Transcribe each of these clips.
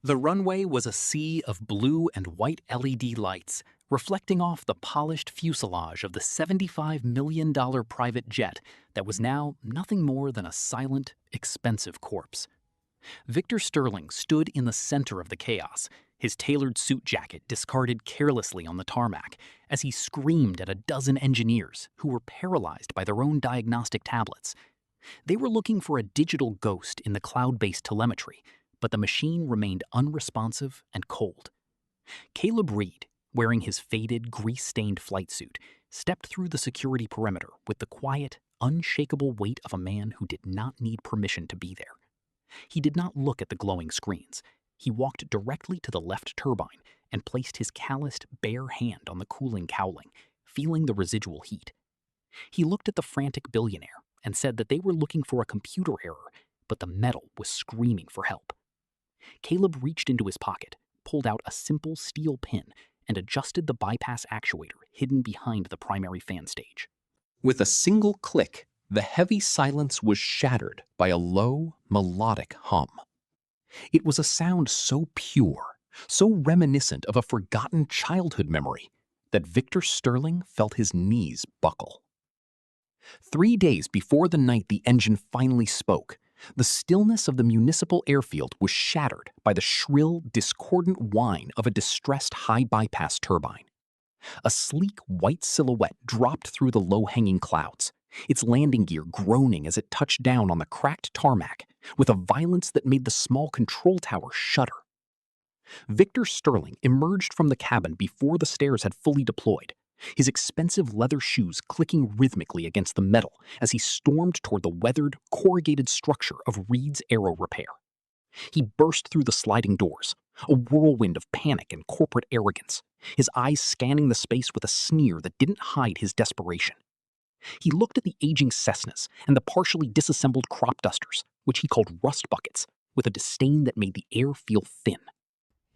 The runway was a sea of blue and white LED lights, reflecting off the polished fuselage of the $75 million private jet that was now nothing more than a silent, expensive corpse. Victor Sterling stood in the center of the chaos, his tailored suit jacket discarded carelessly on the tarmac, as he screamed at a dozen engineers who were paralyzed by their own diagnostic tablets. They were looking for a digital ghost in the cloud-based telemetry, but the machine remained unresponsive and cold. Caleb Reed, wearing his faded, grease-stained flight suit, stepped through the security perimeter with the quiet, unshakable weight of a man who did not need permission to be there. He did not look at the glowing screens. He walked directly to the left turbine and placed his calloused, bare hand on the cooling cowling, feeling the residual heat. He looked at the frantic billionaire and said that they were looking for a computer error, but the metal was screaming for help. Caleb reached into his pocket, pulled out a simple steel pin, and adjusted the bypass actuator hidden behind the primary fan stage. With a single click, the heavy silence was shattered by a low, melodic hum. It was a sound so pure, so reminiscent of a forgotten childhood memory, that Victor Sterling felt his knees buckle. 3 days before the night the engine finally spoke, the stillness of the municipal airfield was shattered by the shrill, discordant whine of a distressed high-bypass turbine. A sleek white silhouette dropped through the low-hanging clouds, its landing gear groaning as it touched down on the cracked tarmac with a violence that made the small control tower shudder. Victor Sterling emerged from the cabin before the stairs had fully deployed, his expensive leather shoes clicking rhythmically against the metal as he stormed toward the weathered, corrugated structure of Reed's Aero Repair. He burst through the sliding doors, a whirlwind of panic and corporate arrogance, his eyes scanning the space with a sneer that didn't hide his desperation. He looked at the aging Cessnas and the partially disassembled crop dusters, which he called rust buckets, with a disdain that made the air feel thin.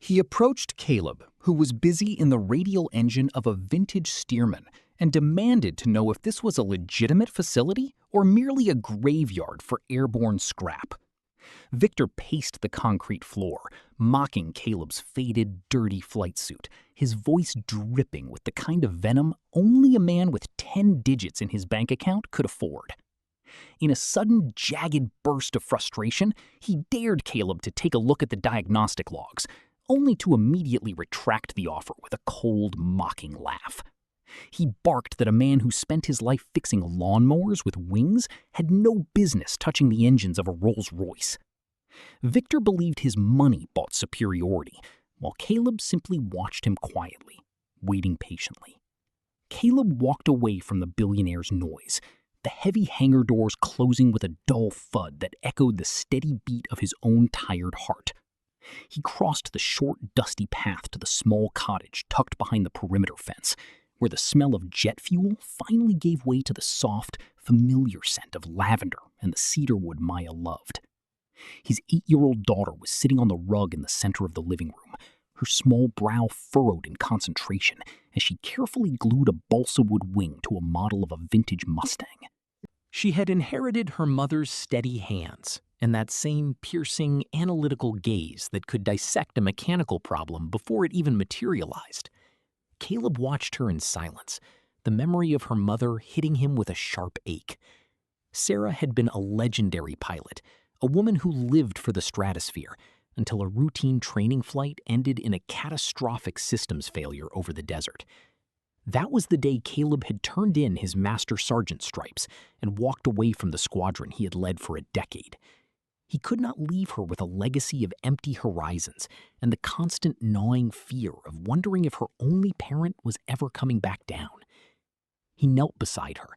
He approached Caleb, who was busy in the radial engine of a vintage Stearman, and demanded to know if this was a legitimate facility or merely a graveyard for airborne scrap. Victor paced the concrete floor, mocking Caleb's faded, dirty flight suit, his voice dripping with the kind of venom only a man with 10 digits in his bank account could afford. In a sudden, jagged burst of frustration, he dared Caleb to take a look at the diagnostic logs, only to immediately retract the offer with a cold, mocking laugh. He barked that a man who spent his life fixing lawnmowers with wings had no business touching the engines of a Rolls-Royce. Victor believed his money bought superiority, while Caleb simply watched him quietly, waiting patiently. Caleb walked away from the billionaire's noise, the heavy hangar doors closing with a dull thud that echoed the steady beat of his own tired heart. He crossed the short, dusty path to the small cottage tucked behind the perimeter fence, where the smell of jet fuel finally gave way to the soft, familiar scent of lavender and the cedarwood Maya loved. His 8-year-old daughter was sitting on the rug in the center of the living room, her small brow furrowed in concentration as she carefully glued a balsa wood wing to a model of a vintage Mustang. She had inherited her mother's steady hands and that same piercing, analytical gaze that could dissect a mechanical problem before it even materialized. Caleb watched her in silence, the memory of her mother hitting him with a sharp ache. Sarah had been a legendary pilot, a woman who lived for the stratosphere, until a routine training flight ended in a catastrophic systems failure over the desert. That was the day Caleb had turned in his Master Sergeant stripes and walked away from the squadron he had led for a decade. He could not leave her with a legacy of empty horizons and the constant gnawing fear of wondering if her only parent was ever coming back down. He knelt beside her,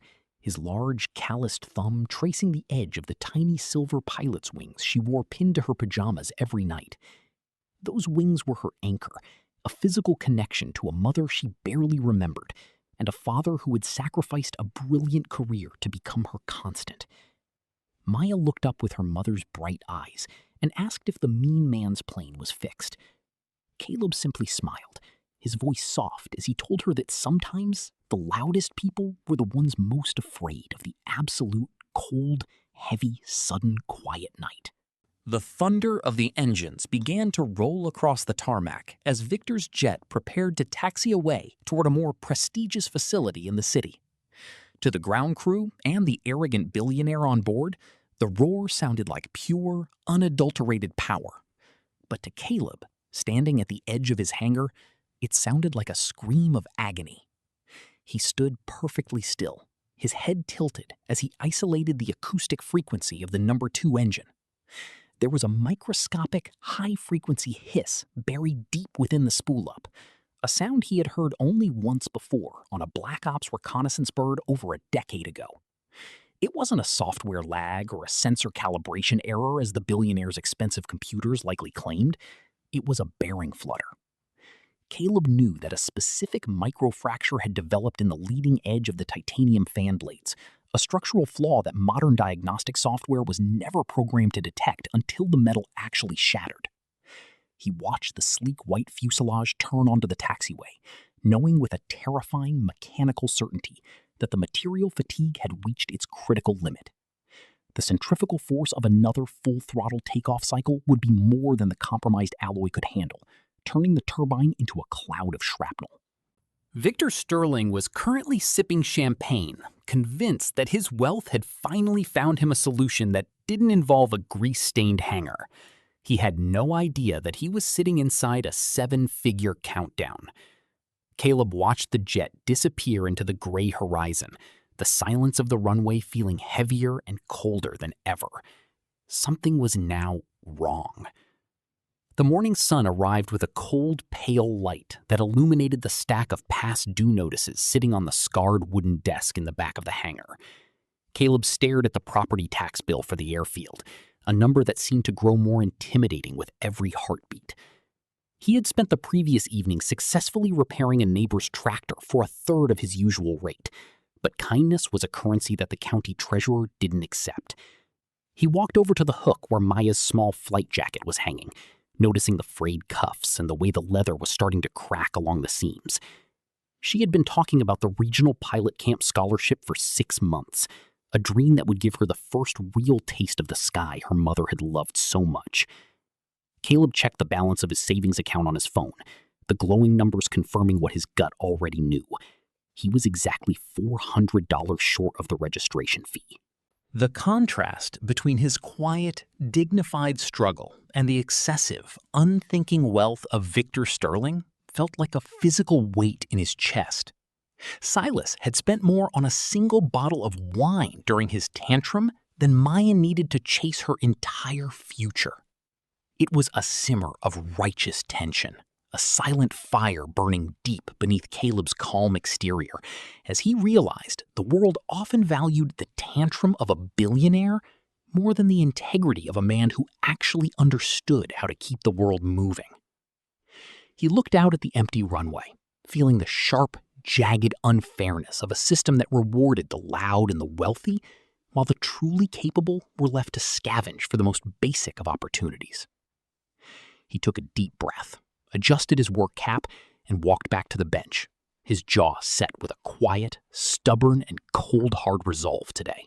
his large, calloused thumb tracing the edge of the tiny silver pilot's wings she wore pinned to her pajamas every night. Those wings were her anchor, a physical connection to a mother she barely remembered, and a father who had sacrificed a brilliant career to become her constant. Maya looked up with her mother's bright eyes and asked if the mean man's plane was fixed. Caleb simply smiled, his voice soft as he told her that sometimes the loudest people were the ones most afraid of the absolute, cold, heavy, sudden, quiet night. The thunder of the engines began to roll across the tarmac as Victor's jet prepared to taxi away toward a more prestigious facility in the city. To the ground crew and the arrogant billionaire on board, the roar sounded like pure, unadulterated power. But to Caleb, standing at the edge of his hangar, it sounded like a scream of agony. He stood perfectly still, his head tilted as he isolated the acoustic frequency of the number 2 engine. There was a microscopic, high-frequency hiss buried deep within the spool-up, a sound he had heard only once before on a Black Ops reconnaissance bird over a decade ago. It wasn't a software lag or a sensor calibration error as the billionaire's expensive computers likely claimed. It was a bearing flutter. Caleb knew that a specific microfracture had developed in the leading edge of the titanium fan blades, a structural flaw that modern diagnostic software was never programmed to detect until the metal actually shattered. He watched the sleek white fuselage turn onto the taxiway, knowing with a terrifying mechanical certainty that the material fatigue had reached its critical limit. The centrifugal force of another full-throttle takeoff cycle would be more than the compromised alloy could handle, turning the turbine into a cloud of shrapnel. Victor Sterling was currently sipping champagne, convinced that his wealth had finally found him a solution that didn't involve a grease-stained hangar. He had no idea that he was sitting inside a 7-figure countdown. Caleb watched the jet disappear into the gray horizon, the silence of the runway feeling heavier and colder than ever. Something was now wrong. The morning sun arrived with a cold, pale light that illuminated the stack of past due notices sitting on the scarred wooden desk in the back of the hangar. Caleb stared at the property tax bill for the airfield, a number that seemed to grow more intimidating with every heartbeat. He had spent the previous evening successfully repairing a neighbor's tractor for a third of his usual rate, but kindness was a currency that the county treasurer didn't accept. He walked over to the hook where Maya's small flight jacket was hanging, noticing the frayed cuffs and the way the leather was starting to crack along the seams. She had been talking about the regional pilot camp scholarship for 6 months, a dream that would give her the first real taste of the sky her mother had loved so much. Caleb checked the balance of his savings account on his phone, the glowing numbers confirming what his gut already knew. He was exactly $400 short of the registration fee. The contrast between his quiet, dignified struggle and the excessive, unthinking wealth of Victor Sterling felt like a physical weight in his chest. Silas had spent more on a single bottle of wine during his tantrum than Maya needed to chase her entire future. It was a simmer of righteous tension, a silent fire burning deep beneath Caleb's calm exterior, as he realized the world often valued the tantrum of a billionaire more than the integrity of a man who actually understood how to keep the world moving. He looked out at the empty runway, feeling the sharp, jagged unfairness of a system that rewarded the loud and the wealthy, while the truly capable were left to scavenge for the most basic of opportunities. He took a deep breath, adjusted his work cap, and walked back to the bench, his jaw set with a quiet, stubborn, and cold hard resolve today.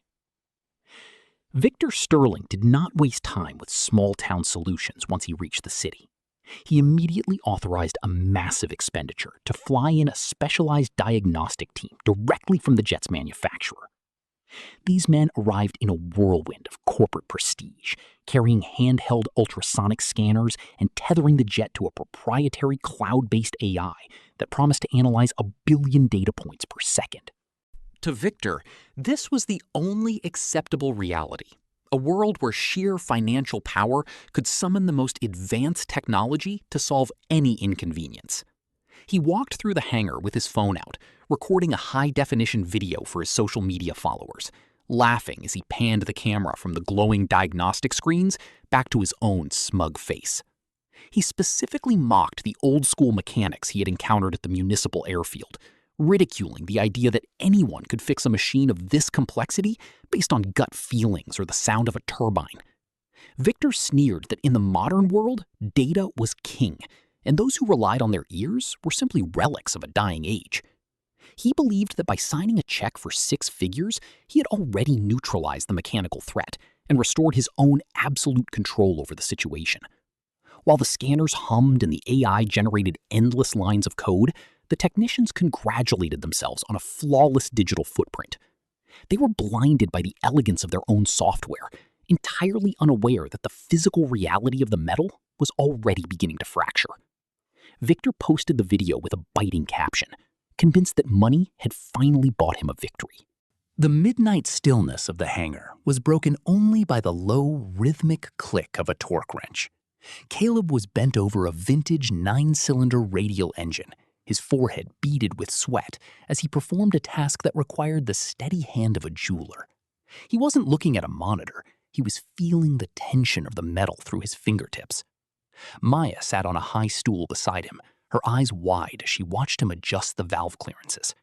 Victor Sterling did not waste time with small-town solutions once he reached the city. He immediately authorized a massive expenditure to fly in a specialized diagnostic team directly from the jet's manufacturer. These men arrived in a whirlwind of corporate prestige, carrying handheld ultrasonic scanners and tethering the jet to a proprietary cloud-based AI that promised to analyze 1 billion data points per second. To Victor, this was the only acceptable reality, a world where sheer financial power could summon the most advanced technology to solve any inconvenience. He walked through the hangar with his phone out, recording a high-definition video for his social media followers, laughing as he panned the camera from the glowing diagnostic screens back to his own smug face. He specifically mocked the old-school mechanics he had encountered at the municipal airfield, ridiculing the idea that anyone could fix a machine of this complexity based on gut feelings or the sound of a turbine. Victor sneered that in the modern world, data was king, and those who relied on their ears were simply relics of a dying age. He believed that by signing a check for 6 figures, he had already neutralized the mechanical threat, and restored his own absolute control over the situation. While the scanners hummed and the AI generated endless lines of code, the technicians congratulated themselves on a flawless digital footprint. They were blinded by the elegance of their own software, entirely unaware that the physical reality of the metal was already beginning to fracture. Victor posted the video with a biting caption, convinced that money had finally bought him a victory. The midnight stillness of the hangar was broken only by the low, rhythmic click of a torque wrench. Caleb was bent over a vintage 9-cylinder radial engine, his forehead beaded with sweat as he performed a task that required the steady hand of a jeweler. He wasn't looking at a monitor, he was feeling the tension of the metal through his fingertips. Maya sat on a high stool beside him, her eyes wide as she watched him adjust the valve clearances.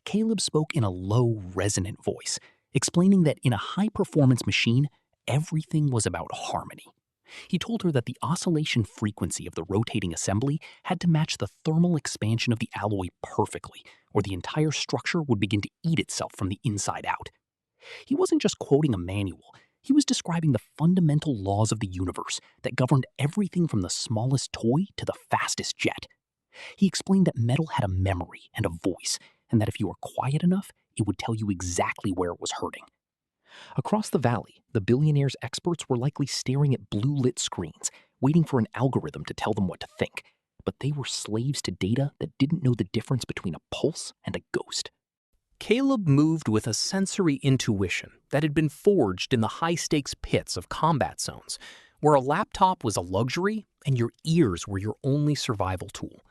Caleb spoke in a low, resonant voice, explaining that in a high-performance machine, everything was about harmony. He told her that the oscillation frequency of the rotating assembly had to match the thermal expansion of the alloy perfectly, or the entire structure would begin to eat itself from the inside out. He wasn't just quoting a manual, he was describing the fundamental laws of the universe that governed everything from the smallest toy to the fastest jet. He explained that metal had a memory and a voice, and that if you were quiet enough, it would tell you exactly where it was hurting. Across the valley, the Billionaire's experts were likely staring at blue-lit screens, waiting for an algorithm to tell them what to think, but they were slaves to data that didn't know the difference between a pulse and a ghost. Caleb moved with a sensory intuition that had been forged in the high-stakes pits of combat zones, where a laptop was a luxury and your ears were your only survival tool.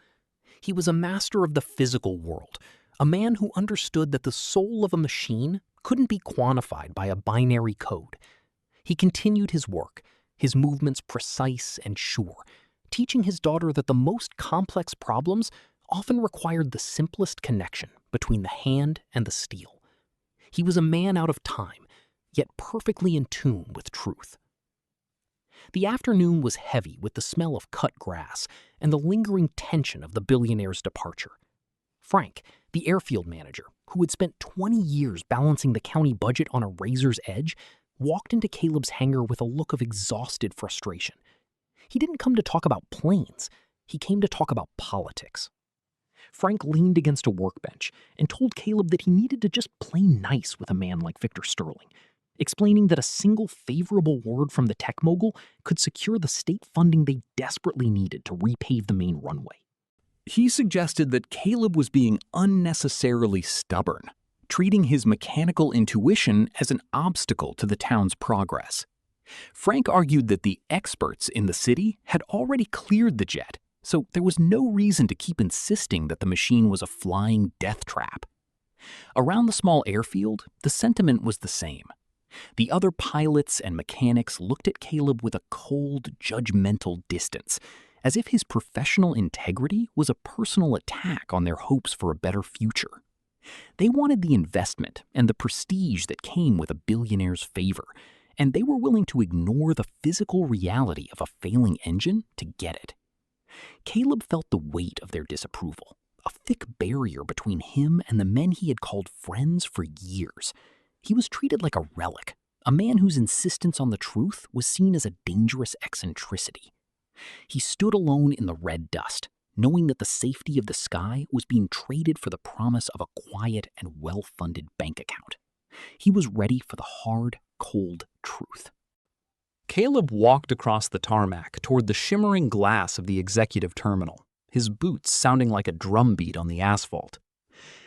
He was a master of the physical world, a man who understood that the soul of a machine couldn't be quantified by a binary code. He continued his work, his movements precise and sure, teaching his daughter that the most complex problems often required the simplest connection between the hand and the steel. He was a man out of time, yet perfectly in tune with truth. The afternoon was heavy with the smell of cut grass and the lingering tension of the Billionaire's departure. Frank, the airfield manager, who had spent 20 years balancing the county budget on a razor's edge, walked into Caleb's hangar with a look of exhausted frustration. He didn't come to talk about planes, he came to talk about politics. Frank leaned against a workbench and told Caleb that he needed to just play nice with a man like Victor Sterling, explaining that a single favorable word from the tech mogul could secure the state funding they desperately needed to repave the main runway. He suggested that Caleb was being unnecessarily stubborn, treating his mechanical intuition as an obstacle to the town's progress. Frank argued that the experts in the city had already cleared the jet, so there was no reason to keep insisting that the machine was a flying death trap. Around the small airfield, the sentiment was the same. The other pilots and mechanics looked at Caleb with a cold, judgmental distance, as if his professional integrity was a personal attack on their hopes for a better future. They wanted the investment and the prestige that came with a billionaire's favor, and they were willing to ignore the physical reality of a failing engine to get it. Caleb felt the weight of their disapproval, a thick barrier between him and the men he had called friends for years. He was treated like a relic, a man whose insistence on the truth was seen as a dangerous eccentricity. He stood alone in the red dust, knowing that the safety of the sky was being traded for the promise of a quiet and well-funded bank account. He was ready for the hard, cold truth. Caleb walked across the tarmac toward the shimmering glass of the executive terminal, his boots sounding like a drumbeat on the asphalt.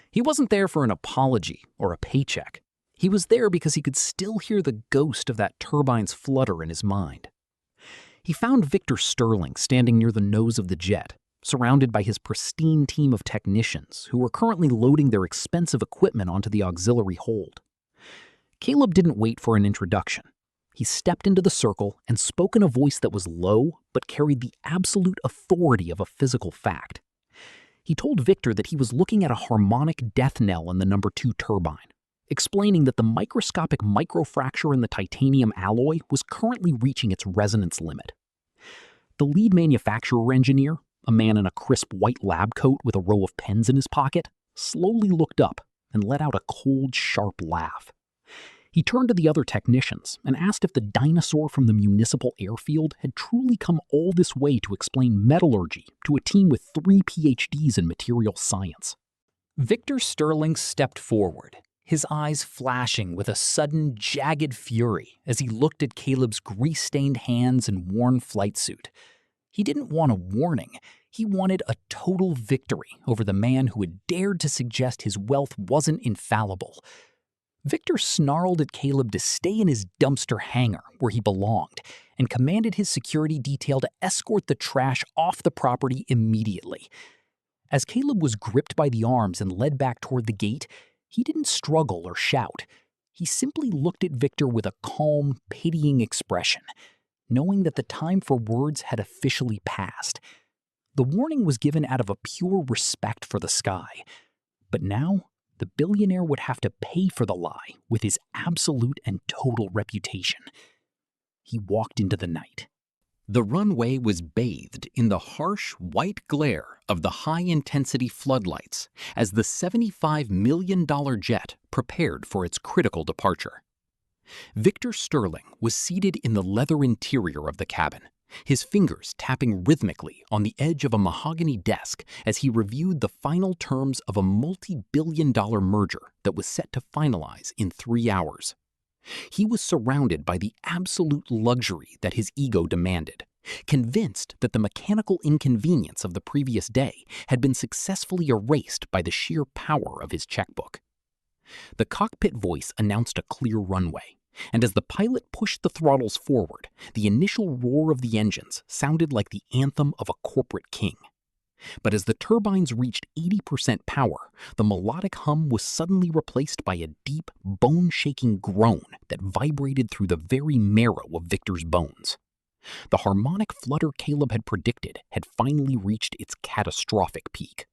He wasn't there for an apology or a paycheck. He was there because he could still hear the ghost of that turbine's flutter in his mind. He found Victor Sterling standing near the nose of the jet, surrounded by his pristine team of technicians who were currently loading their expensive equipment onto the auxiliary hold. Caleb didn't wait for an introduction. He stepped into the circle and spoke in a voice that was low but carried the absolute authority of a physical fact. He told Victor that he was looking at a harmonic death knell in the number 2 turbine, explaining that the microscopic microfracture in the titanium alloy was currently reaching its resonance limit. The lead manufacturer engineer, a man in a crisp white lab coat with a row of pens in his pocket, slowly looked up and let out a cold, sharp laugh. He turned to the other technicians and asked if the dinosaur from the municipal airfield had truly come all this way to explain metallurgy to a team with 3 PhDs in material science. Victor Sterling stepped forward, his eyes flashing with a sudden, jagged fury as he looked at Caleb's grease-stained hands and worn flight suit. He didn't want a warning. He wanted a total victory over the man who had dared to suggest his wealth wasn't infallible. Victor snarled at Caleb to stay in his dumpster hangar where he belonged and commanded his security detail to escort the trash off the property immediately. As Caleb was gripped by the arms and led back toward the gate, he didn't struggle or shout. He simply looked at Victor with a calm, pitying expression, knowing that the time for words had officially passed. The warning was given out of a pure respect for the sky. But now, the billionaire would have to pay for the lie with his absolute and total reputation. He walked into the night. The runway was bathed in the harsh white glare of the high-intensity floodlights as the $75 million jet prepared for its critical departure. Victor Sterling was seated in the leather interior of the cabin, his fingers tapping rhythmically on the edge of a mahogany desk as he reviewed the final terms of a multi-billion-dollar merger that was set to finalize in 3 hours. He was surrounded by the absolute luxury that his ego demanded, convinced that the mechanical inconvenience of the previous day had been successfully erased by the sheer power of his checkbook. The cockpit voice announced a clear runway, and as the pilot pushed the throttles forward, the initial roar of the engines sounded like the anthem of a corporate king. But as the turbines reached 80% power, the melodic hum was suddenly replaced by a deep, bone-shaking groan that vibrated through the very marrow of Victor's bones. The harmonic flutter Caleb had predicted had finally reached its catastrophic peak.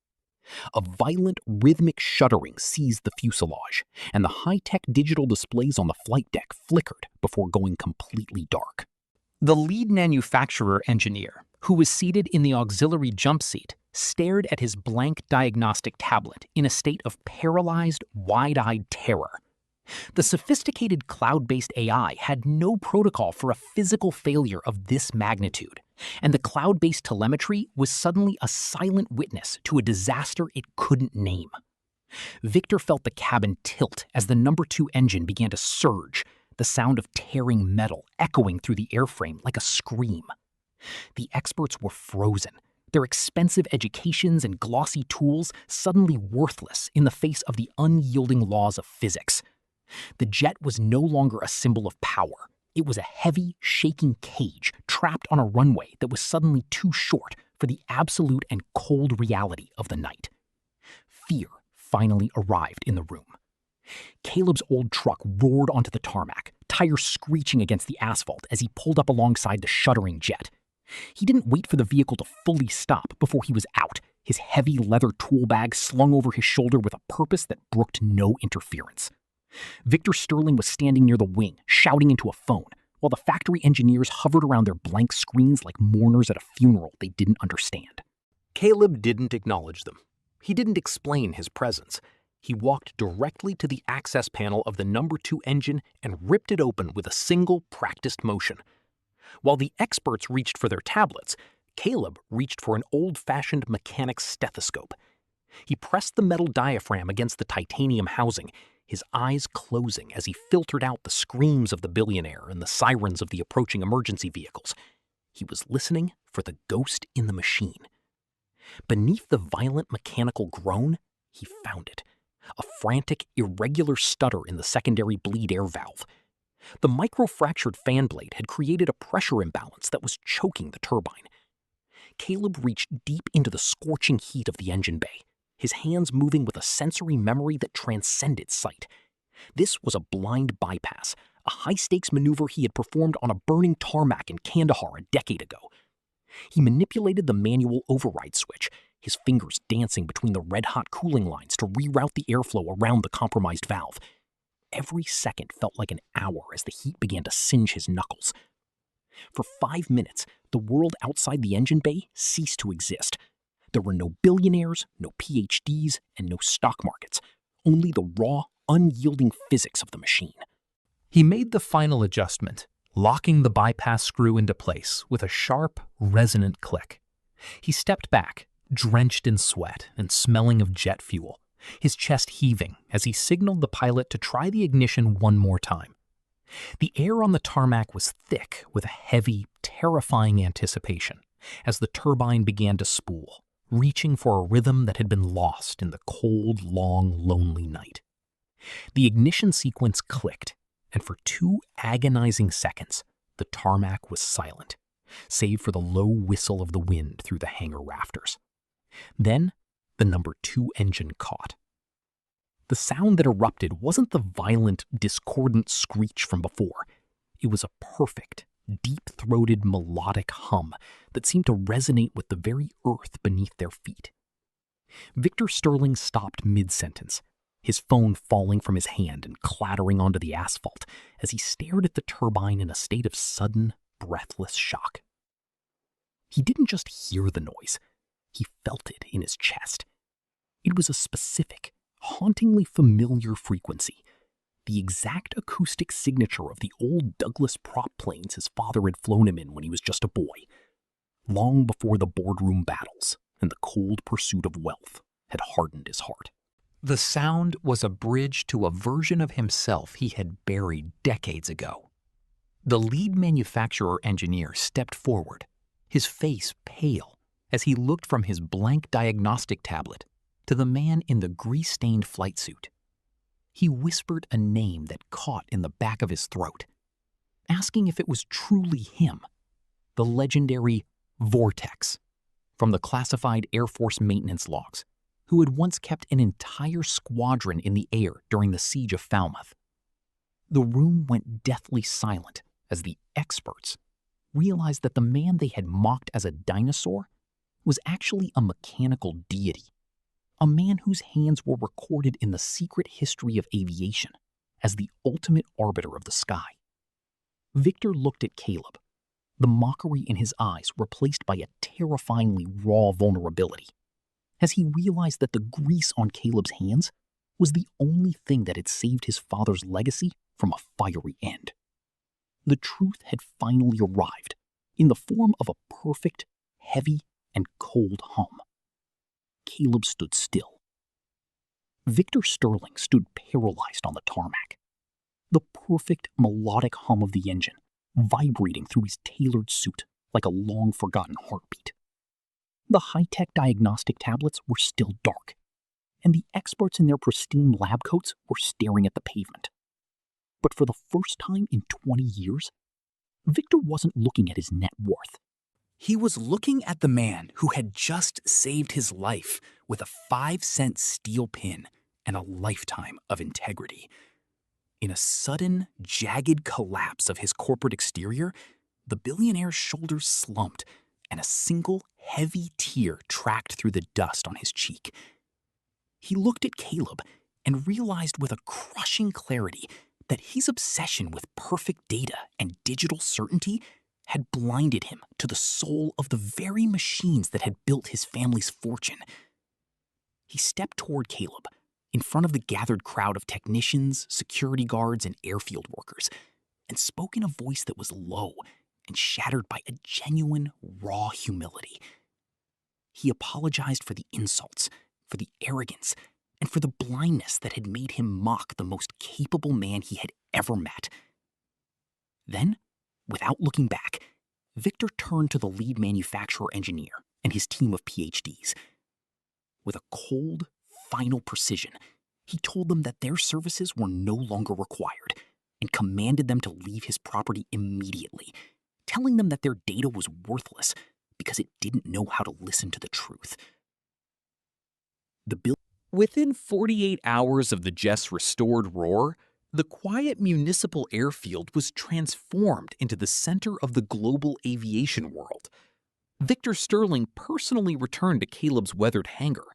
A violent, rhythmic shuddering seized the fuselage, and the high-tech digital displays on the flight deck flickered before going completely dark. The lead manufacturer engineer, who was seated in the auxiliary jump seat, stared at his blank diagnostic tablet in a state of paralyzed, wide-eyed terror. The sophisticated cloud-based AI had no protocol for a physical failure of this magnitude, and the cloud-based telemetry was suddenly a silent witness to a disaster it couldn't name. Victor felt the cabin tilt as the number 2 engine began to surge, the sound of tearing metal echoing through the airframe like a scream. The experts were frozen, their expensive educations and glossy tools suddenly worthless in the face of the unyielding laws of physics. The jet was no longer a symbol of power. It was a heavy, shaking cage trapped on a runway that was suddenly too short for the absolute and cold reality of the night. Fear finally arrived in the room. Caleb's old truck roared onto the tarmac, tires screeching against the asphalt as he pulled up alongside the shuddering jet. He didn't wait for the vehicle to fully stop before he was out, his heavy leather tool bag slung over his shoulder with a purpose that brooked no interference. Victor Sterling was standing near the wing, shouting into a phone, while the factory engineers hovered around their blank screens like mourners at a funeral they didn't understand. Caleb didn't acknowledge them. He didn't explain his presence. He walked directly to the access panel of the number 2 engine and ripped it open with a single practiced motion. While the experts reached for their tablets, Caleb reached for an old-fashioned mechanic's stethoscope. He pressed the metal diaphragm against the titanium housing, his eyes closing as he filtered out the screams of the billionaire and the sirens of the approaching emergency vehicles. He was listening for the ghost in the machine. Beneath the violent mechanical groan, he found it. A frantic, irregular stutter in the secondary bleed air valve. The microfractured fan blade had created a pressure imbalance that was choking the turbine. Caleb reached deep into the scorching heat of the engine bay, his hands moving with a sensory memory that transcended sight. This was a blind bypass, a high-stakes maneuver he had performed on a burning tarmac in Kandahar a decade ago. He manipulated the manual override switch, his fingers dancing between the red-hot cooling lines to reroute the airflow around the compromised valve. Every second felt like an hour as the heat began to singe his knuckles. For 5 minutes, the world outside the engine bay ceased to exist. There were no billionaires, no PhDs, and no stock markets, only the raw, unyielding physics of the machine. He made the final adjustment, locking the bypass screw into place with a sharp, resonant click. He stepped back, drenched in sweat and smelling of jet fuel, his chest heaving as he signaled the pilot to try the ignition one more time. The air on the tarmac was thick with a heavy, terrifying anticipation as the turbine began to spool, reaching for a rhythm that had been lost in the cold, long, lonely night. The ignition sequence clicked, and for 2 agonizing seconds, the tarmac was silent, save for the low whistle of the wind through the hangar rafters. Then, the number 2 engine caught. The sound that erupted wasn't the violent, discordant screech from before. It was a perfect, deep-throated melodic hum that seemed to resonate with the very earth beneath their feet. Victor Sterling stopped mid-sentence, his phone falling from his hand and clattering onto the asphalt as he stared at the turbine in a state of sudden, breathless shock. He didn't just hear the noise, he felt it in his chest. It was a specific, hauntingly familiar frequency, the exact acoustic signature of the old Douglas prop planes his father had flown him in when he was just a boy, long before the boardroom battles and the cold pursuit of wealth had hardened his heart. The sound was a bridge to a version of himself he had buried decades ago. The lead manufacturer engineer stepped forward, his face pale, as he looked from his blank diagnostic tablet to the man in the grease-stained flight suit. He whispered a name that caught in the back of his throat, asking if it was truly him, the legendary Vortex, from the classified Air Force maintenance logs, who had once kept an entire squadron in the air during the siege of Falmouth. The room went deathly silent as the experts realized that the man they had mocked as a dinosaur was actually a mechanical deity, a man whose hands were recorded in the secret history of aviation as the ultimate arbiter of the sky. Victor looked at Caleb, the mockery in his eyes replaced by a terrifyingly raw vulnerability, as he realized that the grease on Caleb's hands was the only thing that had saved his father's legacy from a fiery end. The truth had finally arrived in the form of a perfect, heavy, and cold hum. Caleb stood still. Victor Sterling stood paralyzed on the tarmac. The perfect, melodic hum of the engine vibrating through his tailored suit like a long-forgotten heartbeat. The high-tech diagnostic tablets were still dark, and the experts in their pristine lab coats were staring at the pavement. But for the first time in 20 years, Victor wasn't looking at his net worth. He was looking at the man who had just saved his life with a 5-cent steel pin and a lifetime of integrity. In a sudden, jagged collapse of his corporate exterior, the billionaire's shoulders slumped and a single, heavy tear tracked through the dust on his cheek. He looked at Caleb and realized with a crushing clarity that his obsession with perfect data and digital certainty had blinded him to the soul of the very machines that had built his family's fortune. He stepped toward Caleb, in front of the gathered crowd of technicians, security guards, and airfield workers, and spoke in a voice that was low and shattered by a genuine, raw humility. He apologized for the insults, for the arrogance, and for the blindness that had made him mock the most capable man he had ever met. Then, without looking back, Victor turned to the lead manufacturer engineer and his team of PhDs. With a cold, final precision, he told them that their services were no longer required and commanded them to leave his property immediately, telling them that their data was worthless because it didn't know how to listen to the truth. Within 48 hours of the jet's restored roar, the quiet municipal airfield was transformed into the center of the global aviation world. Victor Sterling personally returned to Caleb's weathered hangar,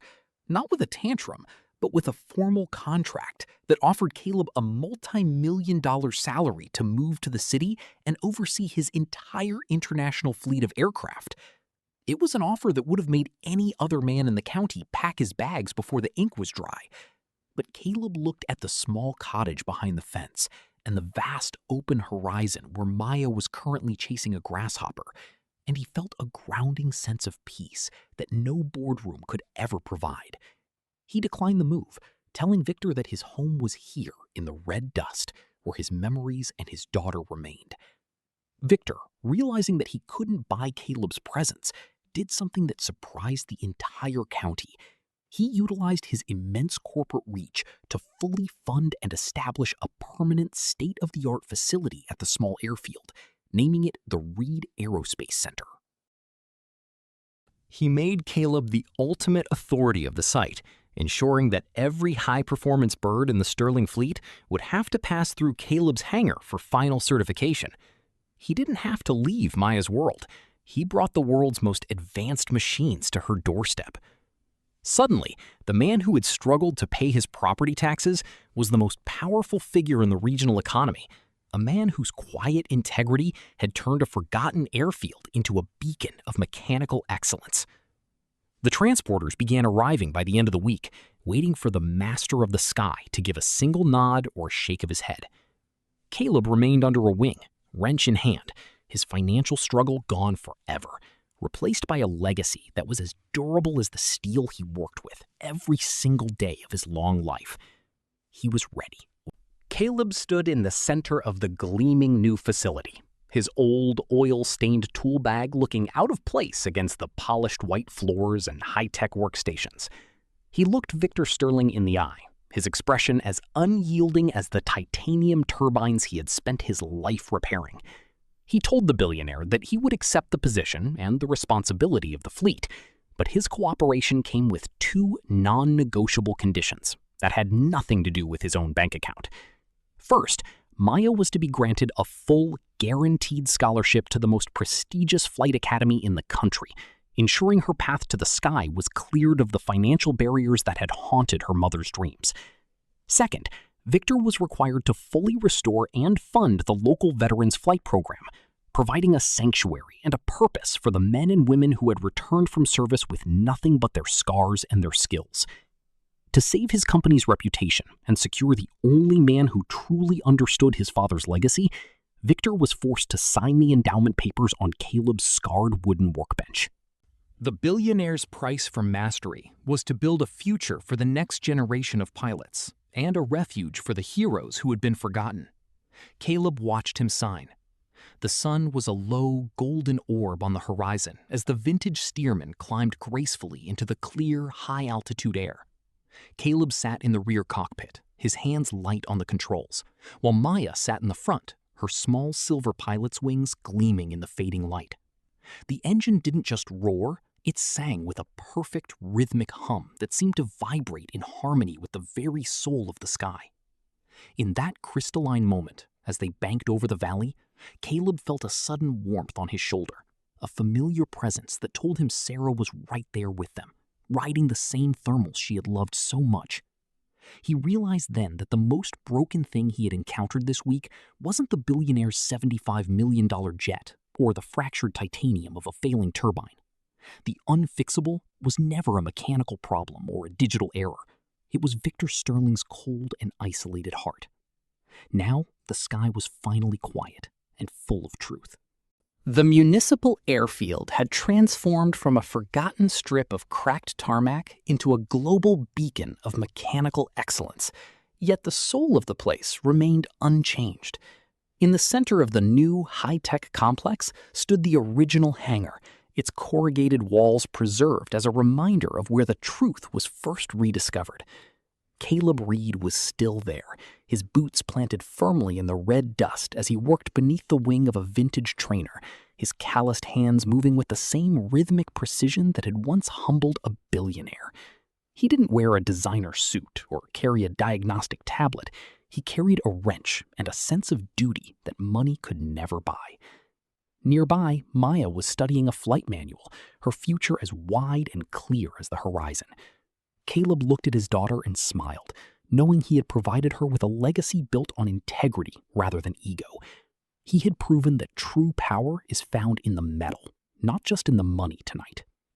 not with a tantrum, but with a formal contract that offered Caleb a multi-million-dollar salary to move to the city and oversee his entire international fleet of aircraft. It was an offer that would have made any other man in the county pack his bags before the ink was dry. But Caleb looked at the small cottage behind the fence and the vast open horizon where Maya was currently chasing a grasshopper, and he felt a grounding sense of peace that no boardroom could ever provide. He declined the move, telling Victor that his home was here in the red dust, where his memories and his daughter remained. Victor, realizing that he couldn't buy Caleb's presence, did something that surprised the entire county. He utilized his immense corporate reach to fully fund and establish a permanent state-of-the-art facility at the small airfield, naming it the Reed Aerospace Center. He made Caleb the ultimate authority of the site, ensuring that every high-performance bird in the Sterling fleet would have to pass through Caleb's hangar for final certification. He didn't have to leave Maya's world. He brought the world's most advanced machines to her doorstep. Suddenly, the man who had struggled to pay his property taxes was the most powerful figure in the regional economy, a man whose quiet integrity had turned a forgotten airfield into a beacon of mechanical excellence. The transporters began arriving by the end of the week, waiting for the master of the sky to give a single nod or shake of his head. Caleb remained under a wing, wrench in hand, his financial struggle gone forever, replaced by a legacy that was as durable as the steel he worked with every single day of his long life. He was ready. Caleb stood in the center of the gleaming new facility, his old, oil-stained tool bag looking out of place against the polished white floors and high-tech workstations. He looked Victor Sterling in the eye, his expression as unyielding as the titanium turbines he had spent his life repairing. He told the billionaire that he would accept the position and the responsibility of the fleet, but his cooperation came with two non-negotiable conditions that had nothing to do with his own bank account. First, Maya was to be granted a full, guaranteed scholarship to the most prestigious flight academy in the country, ensuring her path to the sky was cleared of the financial barriers that had haunted her mother's dreams. Second, Victor was required to fully restore and fund the local veterans flight program, providing a sanctuary and a purpose for the men and women who had returned from service with nothing but their scars and their skills. To save his company's reputation and secure the only man who truly understood his father's legacy, Victor was forced to sign the endowment papers on Caleb's scarred wooden workbench. The billionaire's price for mastery was to build a future for the next generation of pilots and a refuge for the heroes who had been forgotten. Caleb watched him sign. The sun was a low, golden orb on the horizon as the vintage steerman climbed gracefully into the clear, high-altitude air. Caleb sat in the rear cockpit, his hands light on the controls, while Maya sat in the front, her small silver pilot's wings gleaming in the fading light. The engine didn't just roar, it sang with a perfect rhythmic hum that seemed to vibrate in harmony with the very soul of the sky. In that crystalline moment, as they banked over the valley, Caleb felt a sudden warmth on his shoulder, a familiar presence that told him Sarah was right there with them, riding the same thermals she had loved so much. He realized then that the most broken thing he had encountered this week wasn't the billionaire's $75 million jet or the fractured titanium of a failing turbine. The unfixable was never a mechanical problem or a digital error. It was Victor Sterling's cold and isolated heart. Now, the sky was finally quiet and full of truth. The municipal airfield had transformed from a forgotten strip of cracked tarmac into a global beacon of mechanical excellence, yet the soul of the place remained unchanged. In the center of the new, high-tech complex stood the original hangar, its corrugated walls preserved as a reminder of where the truth was first rediscovered. Caleb Reed was still there, his boots planted firmly in the red dust as he worked beneath the wing of a vintage trainer, his calloused hands moving with the same rhythmic precision that had once humbled a billionaire. He didn't wear a designer suit or carry a diagnostic tablet. He carried a wrench and a sense of duty that money could never buy. Nearby, Maya was studying a flight manual, her future as wide and clear as the horizon. Caleb looked at his daughter and smiled, knowing he had provided her with a legacy built on integrity rather than ego. He had proven that true power is found in the metal, not just in the money tonight.